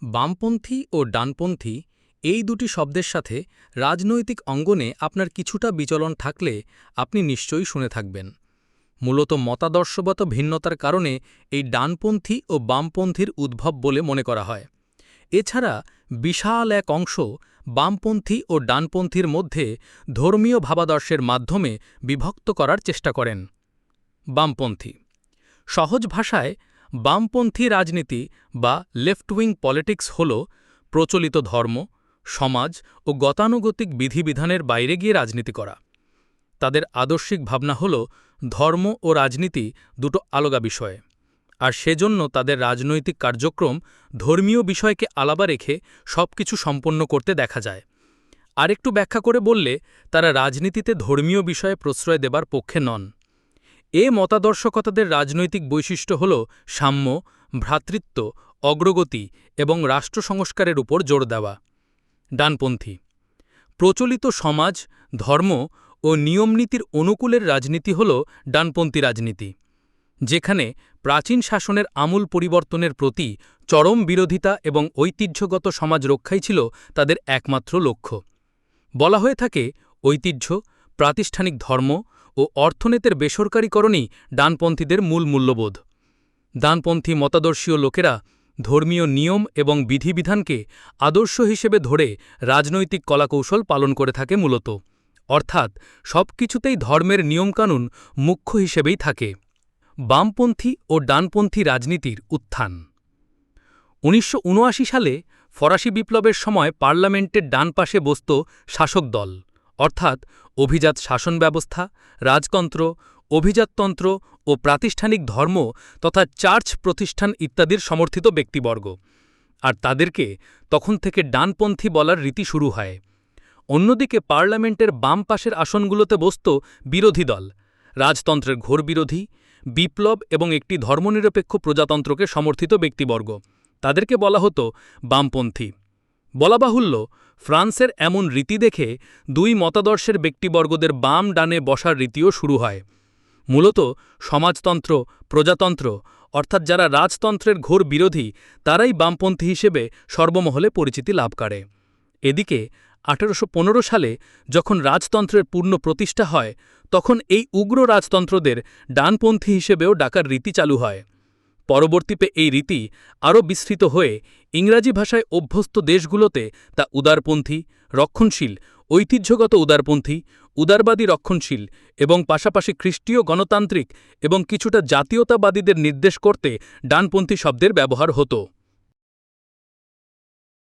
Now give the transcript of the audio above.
বামপন্থী ও ডানপন্থী এই দুটি শব্দের সাথে রাজনৈতিক অঙ্গনে আপনার কিছুটা বিচলন থাকলে আপনি নিশ্চয়ই শুনে থাকবেন। মূলত মতাদর্শগত ভিন্নতার কারণে এই ডানপন্থী ও বামপন্থীর উদ্ভব বলে মনে করা হয়। এছাড়া বিশাল এক অংশ বামপন্থী ও ডানপন্থীর মধ্যে ধর্মীয় ভাবাদর্শের মাধ্যমে বিভক্ত করার চেষ্টা করেন। বামপন্থী সহজ ভাষায় বামপন্থী রাজনীতি বা লেফট উইং পলিটিক্স হল প্রচলিত ধর্ম, সমাজ ও গতানুগতিক বিধিবিধানের বাইরে গিয়ে রাজনীতি করা। তাদের আদর্শিক ভাবনা হল ধর্ম ও রাজনীতি দুটো আলাদা বিষয়, আর সেজন্য তাদের রাজনৈতিক কার্যক্রম ধর্মীয় বিষয়কে আলাদা রেখে সবকিছু সম্পন্ন করতে দেখা যায়। আরেকটু ব্যাখ্যা করে বললে তারা রাজনীতিতে ধর্মীয় বিষয়ে প্রশ্রয় দেবার পক্ষে নন। এ মতাদর্শকতাদের রাজনৈতিক বৈশিষ্ট্য হল সাম্য, ভ্রাতৃত্ব, অগ্রগতি এবং রাষ্ট্র সংস্কারের উপর জোর দেওয়া। ডানপন্থী প্রচলিত সমাজ, ধর্ম ও নিয়মনীতির অনুকূলের রাজনীতি হল ডানপন্থী রাজনীতি, যেখানে প্রাচীন শাসনের আমূল পরিবর্তনের প্রতি চরম বিরোধিতা এবং ঐতিহ্যগত সমাজ রক্ষাই ছিল তাদের একমাত্র লক্ষ্য। বলা হয়ে থাকে ঐতিহ্য, প্রাতিষ্ঠানিক ধর্ম ও অর্থনীতির বেসরকারীকরণই ডানপন্থীদের মূল মূল্যবোধ। ডানপন্থী মতাদর্শীয় লোকেরা ধর্মীয় নিয়ম এবং বিধিবিধানকে আদর্শ হিসেবে ধরে রাজনৈতিক কলাকৌশল পালন করে থাকে মূলত, অর্থাৎ সবকিছুতেই ধর্মের নিয়মকানুন মুখ্য হিসেবেই থাকে। বামপন্থী ও ডানপন্থী রাজনীতির উত্থান ১৯৭৯ সালে ফরাসি বিপ্লবের সময় পার্লামেন্টের ডান পাশে বসত শাসক দল, অর্থাৎ অভিজাত শাসন ব্যবস্থা, রাজতন্ত্র, অভিজাততন্ত্র ও প্রাতিষ্ঠানিক ধর্ম তথা চার্চ প্রতিষ্ঠান ইত্যাদির সমর্থিত ব্যক্তিবর্গ, আর তাদেরকে তখন থেকে ডানপন্থী বলার রীতি শুরু হয়। অন্যদিকে পার্লামেন্টের বাম পাশের আসনগুলোতে বসত বিরোধী দল, রাজতন্ত্রের ঘোর বিরোধী, বিপ্লব এবং একটি ধর্মনিরপেক্ষ প্রজাতন্ত্রকে সমর্থিত ব্যক্তিবর্গ, তাদেরকে বলা হতো বামপন্থী। বলা বাহুল্য, ফ্রান্সের এমন রীতি দেখে দুই মতাদর্শের ব্যক্তিবর্গদের বাম ডানে বসার রীতিও শুরু হয়। মূলত সমাজতন্ত্র, প্রজাতন্ত্র অর্থাৎ যারা রাজতন্ত্রের ঘোর বিরোধী তারাই বামপন্থী হিসেবে সর্বমহলে পরিচিতি লাভ করে। এদিকে ১৮১৫ সালে যখন রাজতন্ত্রের পূর্ণ প্রতিষ্ঠা হয়, তখন এই উগ্র রাজতন্ত্রদের ডানপন্থী হিসেবেও ডাকার রীতি চালু হয়। পরবর্তীতে এই রীতি আরও বিস্তৃত হয়ে ইংরাজি ভাষায় অভ্যস্ত দেশগুলোতে তা উদারপন্থী, রক্ষণশীল, ঐতিহ্যগত উদারপন্থী, উদারবাদী রক্ষণশীল এবং পাশাপাশি খ্রিস্টীয় গণতান্ত্রিক এবং কিছুটা জাতীয়তাবাদীদের নির্দেশ করতে ডানপন্থী শব্দের ব্যবহার হতো।